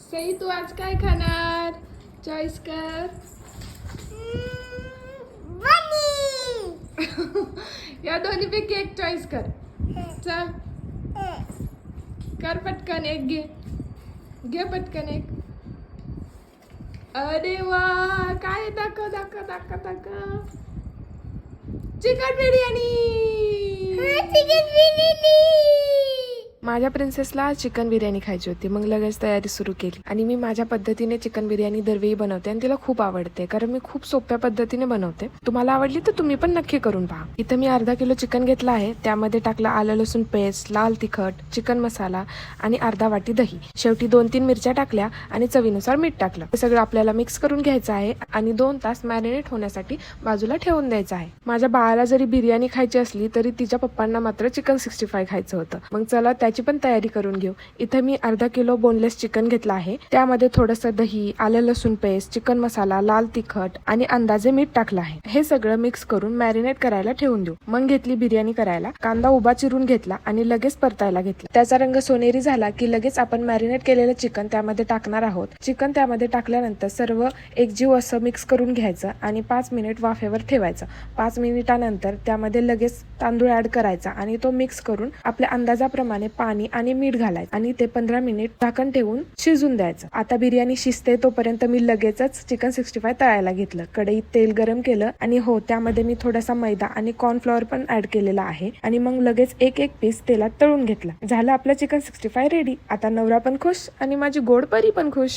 सई तू आज काय खाणार? चॉईस कर. या दोन्हीपैकी एक चॉईस कर. चल कर पटकन एक घे. घे पटकन एक. अरे वा काय दाखव दाखव दाखव दाखव. चिकन बिर्याणी. माझ्या प्रिन्सेसला चिकन बिर्याणी खायची होती, मग लगेच तयारी सुरू केली आणि मी माझ्या पद्धतीने चिकन बिर्याणी दरवेळी बनवते आणि तिला खूप आवडते कारण मी खूप सोप्या पद्धतीने बनवते. तुम्हाला आवडली तर तुम्ही पण नक्की करून पहा. इथं मी अर्धा किलो चिकन घेतला आहे. त्यामध्ये टाकला आलं लसूण पेस्ट, लाल तिखट, चिकन मसाला आणि अर्धा वाटी दही. शेवटी 2-3 मिरच्या टाकल्या आणि चवीनुसार मीठ टाकलं. हे सगळं आपल्याला मिक्स करून घ्यायचं आहे आणि 2 तास मॅरिनेट होण्यासाठी बाजूला ठेवून द्यायचं आहे. माझ्या बाळाला जरी बिर्याणी खायची असली तरी तिच्या पप्पांना मात्र चिकन 65 खायचं होतं. मग चला त्याची पण तयारी करून घेऊ. इथे मी अर्धा किलो बोनलेस चिकन घेतला आहे. त्यामध्ये थोडंसं दही, आलं लसूण पेस्ट, चिकन मसाला, लाल तिखट आणि अंदाजे मीठ टाकलं आहे. हे सगळं मिक्स करून मॅरिनेट करायला ठेवून देऊ. मग घेतली बिर्याणी करायला. कांदा उभा चिरून घेतला आणि लगेच परतायला घेतला. त्याचा रंग सोनेरी झाला की लगेच आपण मॅरिनेट केलेलं चिकन त्यामध्ये टाकणार आहोत. चिकन त्यामध्ये टाकल्यानंतर सर्व एकजीव असं मिक्स करून घ्यायचं आणि 5 मिनिट वाफेवर ठेवायचं. 5 मिनिटानंतर त्यामध्ये लगेच तांदूळ ऍड करायचा आणि तो मिक्स करून आपल्या अंदाजाप्रमाणे पाणी आणि मीठ घालायचं आणि ते 15 मिनिट झाकण ठेवून शिजून द्यायचं. आता बिर्याणी शिजते तोपर्यंत मी लगेचच चिकन 65 तळायला घेतलं. कढईत तेल गरम केलं आणि त्यामध्ये मी थोडासा मैदा आणि कॉर्नफ्लॉवर पण ऍड केलेला आहे आणि मग लगेच एक पीस तेलात तळून घेतला. झालं आपलं चिकन 65 रेडी. आता नवरा पण खुश आणि माझी गोड परी पण खुश.